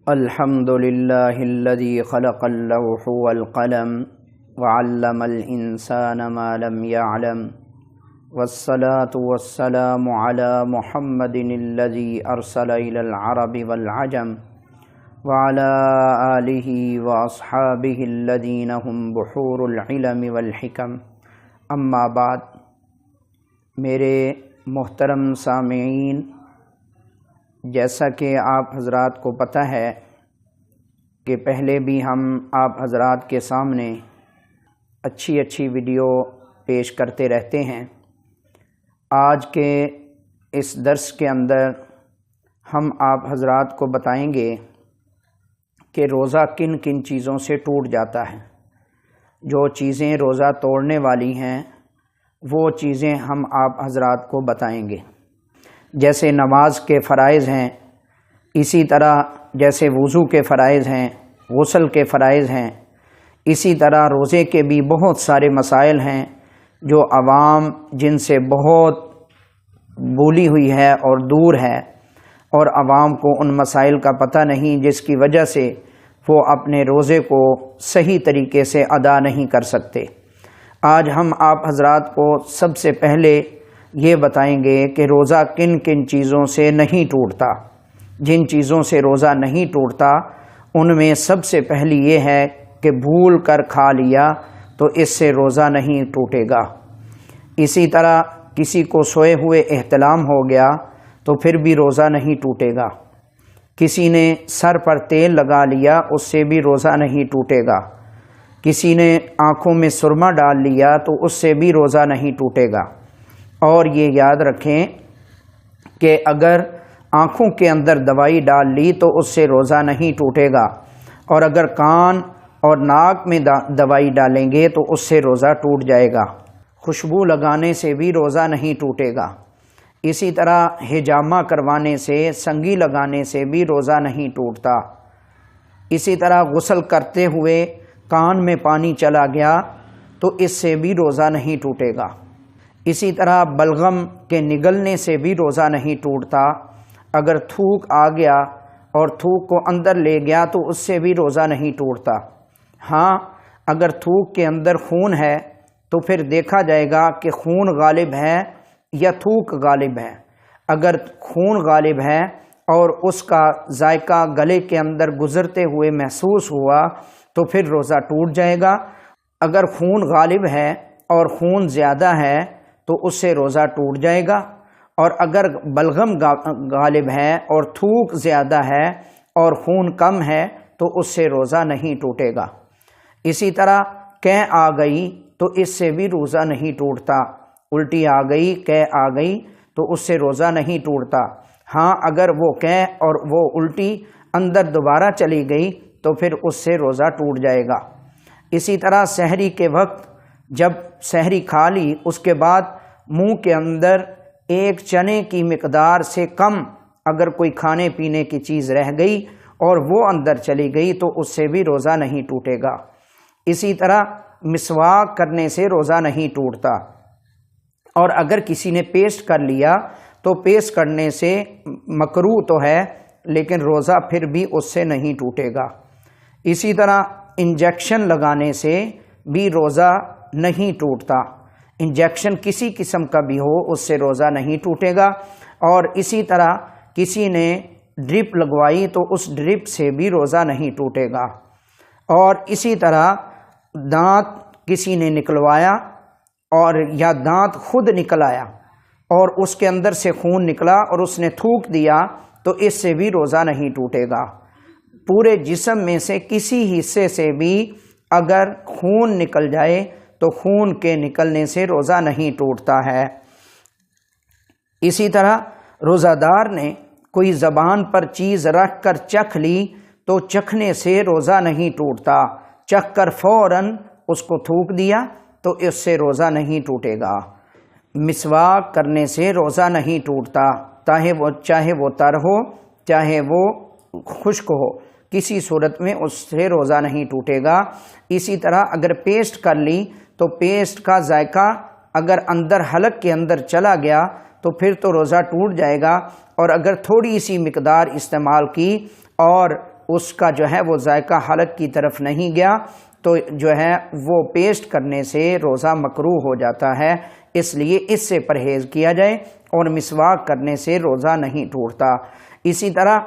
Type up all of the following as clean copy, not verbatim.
الحمد لله الذي خلق اللوح والقلم وعلم الإنسان ما لم يعلم والصلاة والسلام على محمد الذي أرسل إلى العرب والعجم وعلى آله وأصحابه الذين هم بحور العلم والحكم اما بعد۔ میرے محترم سامعین، جیسا کہ آپ حضرات کو پتہ ہے کہ پہلے بھی ہم آپ حضرات کے سامنے اچھی ویڈیو پیش کرتے رہتے ہیں۔ آج کے اس درس کے اندر ہم آپ حضرات کو بتائیں گے کہ روزہ کن کن چیزوں سے ٹوٹ جاتا ہے۔ جو چیزیں روزہ توڑنے والی ہیں وہ چیزیں ہم آپ حضرات کو بتائیں گے۔ جیسے نماز کے فرائض ہیں، اسی طرح جیسے وضو کے فرائض ہیں، غسل کے فرائض ہیں، اسی طرح روزے کے بھی بہت سارے مسائل ہیں جو عوام جن سے بہت بولی ہوئی ہے اور دور ہے، اور عوام کو ان مسائل کا پتہ نہیں، جس کی وجہ سے وہ اپنے روزے کو صحیح طریقے سے ادا نہیں کر سکتے۔ آج ہم آپ حضرات کو سب سے پہلے یہ بتائیں گے کہ روزہ کن کن چیزوں سے نہیں ٹوٹتا۔ جن چیزوں سے روزہ نہیں ٹوٹتا ان میں سب سے پہلی یہ ہے کہ بھول کر کھا لیا تو اس سے روزہ نہیں ٹوٹے گا۔ اسی طرح کسی کو سوئے ہوئے احتلام ہو گیا تو پھر بھی روزہ نہیں ٹوٹے گا۔ کسی نے سر پر تیل لگا لیا، اس سے بھی روزہ نہیں ٹوٹے گا۔ کسی نے آنکھوں میں سرما ڈال لیا تو اس سے بھی روزہ نہیں ٹوٹے گا۔ اور یہ یاد رکھیں کہ اگر آنکھوں کے اندر دوائی ڈال لی تو اس سے روزہ نہیں ٹوٹے گا، اور اگر کان اور ناک میں دوائی ڈالیں گے تو اس سے روزہ ٹوٹ جائے گا۔ خوشبو لگانے سے بھی روزہ نہیں ٹوٹے گا۔ اسی طرح حجامہ کروانے سے، سنگی لگانے سے بھی روزہ نہیں ٹوٹتا۔ اسی طرح غسل کرتے ہوئے کان میں پانی چلا گیا تو اس سے بھی روزہ نہیں ٹوٹے گا۔ اسی طرح بلغم کے نگلنے سے بھی روزہ نہیں ٹوٹتا۔ اگر تھوک آ گیا اور تھوک کو اندر لے گیا تو اس سے بھی روزہ نہیں ٹوٹتا۔ ہاں، اگر تھوک کے اندر خون ہے تو پھر دیکھا جائے گا کہ خون غالب ہے یا تھوک غالب ہے۔ اگر خون غالب ہے اور اس کا ذائقہ گلے کے اندر گزرتے ہوئے محسوس ہوا تو پھر روزہ ٹوٹ جائے گا۔ اگر خون غالب ہے اور خون زیادہ ہے تو اس سے روزہ ٹوٹ جائے گا، اور اگر بلغم غالب ہے اور تھوک زیادہ ہے اور خون کم ہے تو اس سے روزہ نہیں ٹوٹے گا۔ اسی طرح قے آ گئی تو اس سے بھی روزہ نہیں ٹوٹتا۔ الٹی آ گئی، قے آ گئی تو اس سے روزہ نہیں ٹوٹتا۔ ہاں، اگر وہ قے اور وہ الٹی اندر دوبارہ چلی گئی تو پھر اس سے روزہ ٹوٹ جائے گا۔ اسی طرح سحری کے وقت جب سحری کھا لی، اس کے بعد منہ کے اندر ایک چنے کی مقدار سے کم اگر کوئی کھانے پینے کی چیز رہ گئی اور وہ اندر چلی گئی تو اس سے بھی روزہ نہیں ٹوٹے گا۔ اسی طرح مسواک کرنے سے روزہ نہیں ٹوٹتا، اور اگر کسی نے پیسٹ کر لیا تو پیسٹ کرنے سے مکروہ تو ہے لیکن روزہ پھر بھی اس سے نہیں ٹوٹے گا۔ اسی طرح انجیکشن لگانے سے بھی روزہ نہیں ٹوٹتا۔ انجیکشن کسی قسم کا بھی ہو اس سے روزہ نہیں ٹوٹے گا۔ اور اسی طرح کسی نے ڈرپ لگوائی تو اس ڈرپ سے بھی روزہ نہیں ٹوٹے گا۔ اور اسی طرح دانت کسی نے نکلوایا اور یا دانت خود نکل آیا اور اس کے اندر سے خون نکلا اور اس نے تھوک دیا تو اس سے بھی روزہ نہیں ٹوٹے گا۔ پورے جسم میں سے کسی حصے سے بھی اگر خون نکل جائے تو خون کے نکلنے سے روزہ نہیں ٹوٹتا ہے۔ اسی طرح روزہ دار نے کوئی زبان پر چیز رکھ کر چکھ لی تو چکھنے سے روزہ نہیں ٹوٹتا۔ چکھ کر فوراً اس کو تھوک دیا تو اس سے روزہ نہیں ٹوٹے گا۔ مسواک کرنے سے روزہ نہیں ٹوٹتا، چاہے وہ تر ہو چاہے وہ خشک ہو، کسی صورت میں اس سے روزہ نہیں ٹوٹے گا۔ اسی طرح اگر پیسٹ کر لی تو پیسٹ کا ذائقہ اگر اندر حلق کے اندر چلا گیا تو پھر تو روزہ ٹوٹ جائے گا، اور اگر تھوڑی سی مقدار استعمال کی اور اس کا جو ہے وہ ذائقہ حلق کی طرف نہیں گیا تو جو ہے وہ پیسٹ کرنے سے روزہ مکروہ ہو جاتا ہے، اس لیے اس سے پرہیز کیا جائے اور مسواک کرنے سے روزہ نہیں ٹوٹتا۔ اسی طرح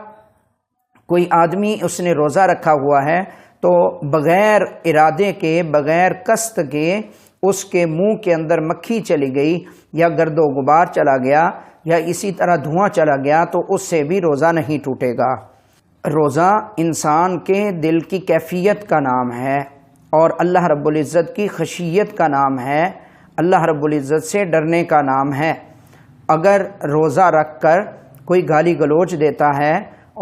کوئی آدمی اس نے روزہ رکھا ہوا ہے تو بغیر ارادے کے، بغیر قصد کے اس کے منہ کے اندر مکھی چلی گئی یا گرد و غبار چلا گیا یا اسی طرح دھواں چلا گیا تو اس سے بھی روزہ نہیں ٹوٹے گا۔ روزہ انسان کے دل کی کیفیت کا نام ہے اور اللہ رب العزت کی خشیت کا نام ہے، اللہ رب العزت سے ڈرنے کا نام ہے۔ اگر روزہ رکھ کر کوئی گالی گلوچ دیتا ہے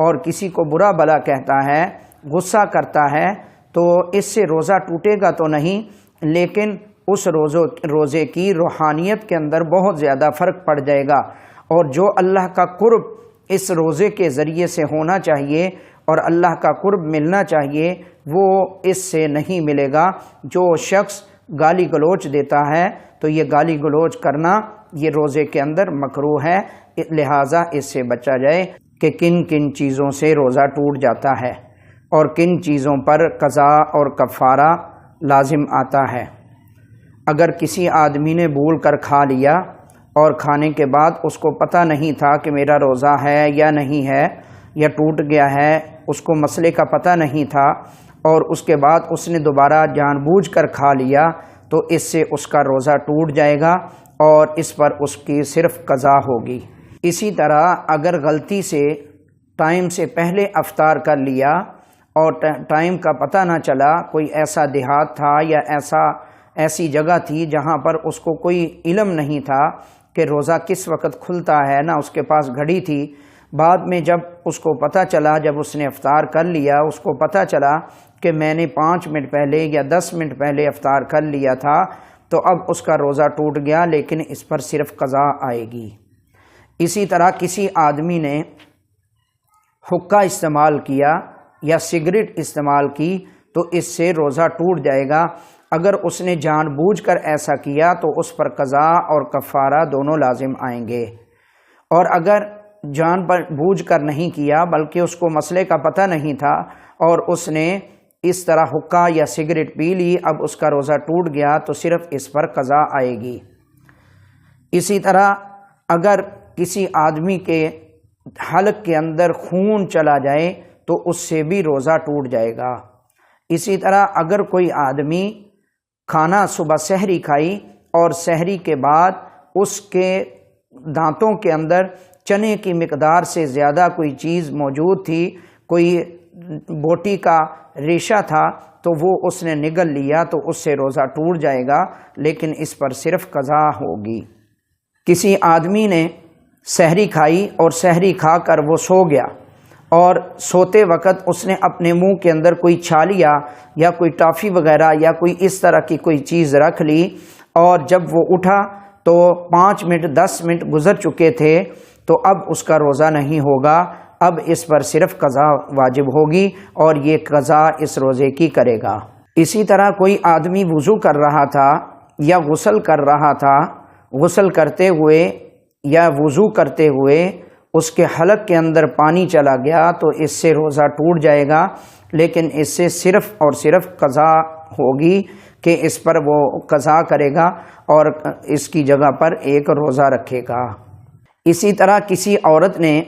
اور کسی کو برا بھلا کہتا ہے، غصہ کرتا ہے، تو اس سے روزہ ٹوٹے گا تو نہیں، لیکن اس روزے کی روحانیت کے اندر بہت زیادہ فرق پڑ جائے گا، اور جو اللہ کا قرب اس روزے کے ذریعے سے ہونا چاہیے اور اللہ کا قرب ملنا چاہیے وہ اس سے نہیں ملے گا۔ جو شخص گالی گلوچ دیتا ہے تو یہ گالی گلوچ کرنا یہ روزے کے اندر مکروہ ہے، لہٰذا اس سے بچا جائے کہ کن کن چیزوں سے روزہ ٹوٹ جاتا ہے اور کن چیزوں پر قضا اور کفارہ لازم آتا ہے۔ اگر کسی آدمی نے بھول کر کھا لیا اور کھانے کے بعد اس کو پتہ نہیں تھا کہ میرا روزہ ہے یا نہیں ہے یا ٹوٹ گیا ہے، اس کو مسئلے کا پتہ نہیں تھا اور اس کے بعد اس نے دوبارہ جان بوجھ کر کھا لیا تو اس سے اس کا روزہ ٹوٹ جائے گا اور اس پر اس کی صرف قضا ہوگی۔ اسی طرح اگر غلطی سے ٹائم سے پہلے افطار کر لیا اور ٹائم کا پتہ نہ چلا، کوئی ایسا دیہات تھا یا ایسی جگہ تھی جہاں پر اس کو کوئی علم نہیں تھا کہ روزہ کس وقت کھلتا ہے، نہ اس کے پاس گھڑی تھی، بعد میں جب اس کو پتہ چلا، جب اس نے افطار کر لیا، اس کو پتہ چلا کہ میں نے 5 منٹ پہلے یا 10 منٹ پہلے افطار کر لیا تھا، تو اب اس کا روزہ ٹوٹ گیا، لیکن اس پر صرف قضا آئے گی۔ اسی طرح کسی آدمی نے حقہ استعمال کیا یا سگریٹ استعمال کی تو اس سے روزہ ٹوٹ جائے گا۔ اگر اس نے جان بوجھ کر ایسا کیا تو اس پر قضا اور کفارہ دونوں لازم آئیں گے، اور اگر جان بوجھ کر نہیں کیا بلکہ اس کو مسئلے کا پتہ نہیں تھا اور اس نے اس طرح حقہ یا سگریٹ پی لی، اب اس کا روزہ ٹوٹ گیا تو صرف اس پر قضا آئے گی۔ اسی طرح اگر کسی آدمی کے حلق کے اندر خون چلا جائے تو اس سے بھی روزہ ٹوٹ جائے گا۔ اسی طرح اگر کوئی آدمی کھانا صبح سحری کھائی اور سحری کے بعد اس کے دانتوں کے اندر چنے کی مقدار سے زیادہ کوئی چیز موجود تھی، کوئی بوٹی کا ریشہ تھا، تو وہ اس نے نگل لیا تو اس سے روزہ ٹوٹ جائے گا، لیکن اس پر صرف قضا ہوگی۔ کسی آدمی نے سحری کھائی اور سحری کھا کر وہ سو گیا اور سوتے وقت اس نے اپنے منہ کے اندر کوئی چھالیا یا کوئی ٹافی وغیرہ یا کوئی اس طرح کی کوئی چیز رکھ لی، اور جب وہ اٹھا تو 5 منٹ 10 منٹ گزر چکے تھے، تو اب اس کا روزہ نہیں ہوگا، اب اس پر صرف قضا واجب ہوگی اور یہ قضا اس روزے کی کرے گا۔ اسی طرح کوئی آدمی وضو کر رہا تھا یا غسل کر رہا تھا، غسل کرتے ہوئے یا وضو کرتے ہوئے اس کے حلق کے اندر پانی چلا گیا تو اس سے روزہ ٹوٹ جائے گا، لیکن اس سے صرف اور صرف قضا ہوگی کہ اس پر وہ قضا کرے گا اور اس کی جگہ پر ایک روزہ رکھے گا۔ اسی طرح کسی عورت نے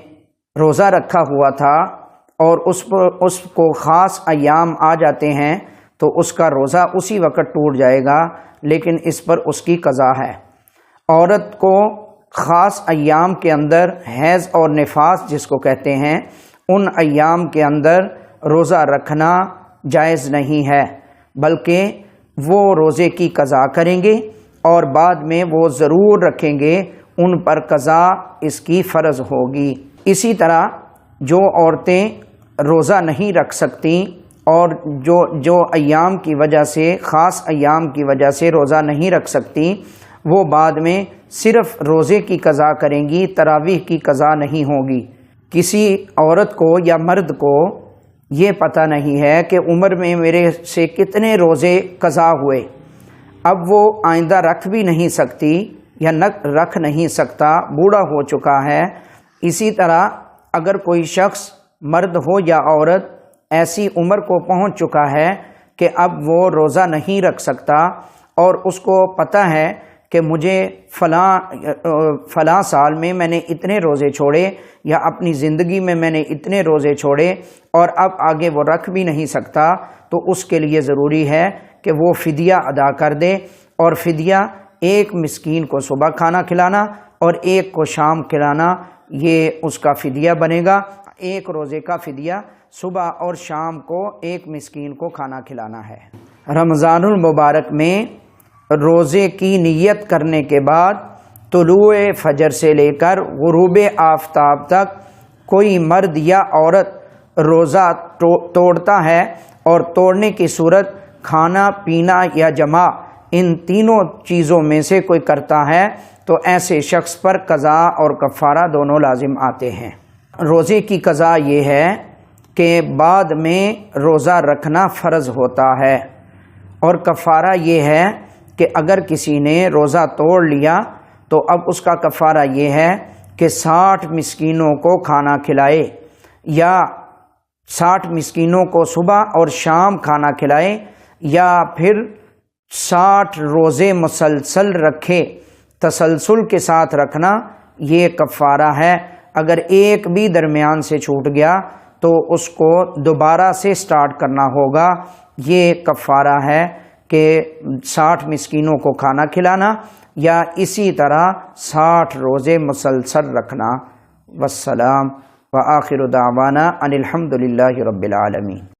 روزہ رکھا ہوا تھا اور اس کو خاص ایام آ جاتے ہیں تو اس کا روزہ اسی وقت ٹوٹ جائے گا، لیکن اس پر اس کی قضا ہے۔ عورت کو خاص ایام کے اندر حیض اور نفاس جس کو کہتے ہیں، ان ایام کے اندر روزہ رکھنا جائز نہیں ہے، بلکہ وہ روزے کی قضا کریں گے اور بعد میں وہ ضرور رکھیں گے، ان پر قضا اس کی فرض ہوگی۔ اسی طرح جو عورتیں روزہ نہیں رکھ سکتی اور جو ایام کی وجہ سے، خاص ایام کی وجہ سے روزہ نہیں رکھ سکتی، وہ بعد میں صرف روزے کی قضا کریں گی، تراویح کی قضا نہیں ہوگی۔ کسی عورت کو یا مرد کو یہ پتہ نہیں ہے کہ عمر میں میرے سے کتنے روزے قضا ہوئے، اب وہ آئندہ رکھ بھی نہیں سکتی یا رکھ نہیں سکتا، بوڑھا ہو چکا ہے۔ اسی طرح اگر کوئی شخص مرد ہو یا عورت ایسی عمر کو پہنچ چکا ہے کہ اب وہ روزہ نہیں رکھ سکتا، اور اس کو پتہ ہے کہ مجھے فلاں سال میں نے اتنے روزے چھوڑے، یا اپنی زندگی میں نے اتنے روزے چھوڑے اور اب آگے وہ رکھ بھی نہیں سکتا، تو اس کے لیے ضروری ہے کہ وہ فدیہ ادا کر دے، اور فدیہ ایک مسکین کو صبح کھانا کھلانا اور ایک کو شام کھلانا، یہ اس کا فدیہ بنے گا۔ ایک روزے کا فدیہ صبح اور شام کو ایک مسکین کو کھانا کھلانا ہے۔ رمضان المبارک میں روزے کی نیت کرنے کے بعد طلوع فجر سے لے کر غروب آفتاب تک کوئی مرد یا عورت روزہ توڑتا ہے، اور توڑنے کی صورت کھانا پینا یا جماع ان تینوں چیزوں میں سے کوئی کرتا ہے، تو ایسے شخص پر قضا اور کفارہ دونوں لازم آتے ہیں۔ روزے کی قضا یہ ہے کہ بعد میں روزہ رکھنا فرض ہوتا ہے، اور کفارہ یہ ہے کہ اگر کسی نے روزہ توڑ لیا تو اب اس کا کفارہ یہ ہے کہ 60 مسکینوں کو کھانا کھلائے، یا 60 مسکینوں کو صبح اور شام کھانا کھلائے، یا پھر 60 روزے مسلسل رکھے۔ تسلسل کے ساتھ رکھنا یہ کفارہ ہے۔ اگر ایک بھی درمیان سے چھوٹ گیا تو اس کو دوبارہ سے سٹارٹ کرنا ہوگا۔ یہ کفارہ ہے کہ 60 مسکینوں کو کھانا کھلانا، یا اسی طرح 60 روزے مسلسل رکھنا۔ والسلام وآخر دعوانا ان الحمد للہ رب العالمین۔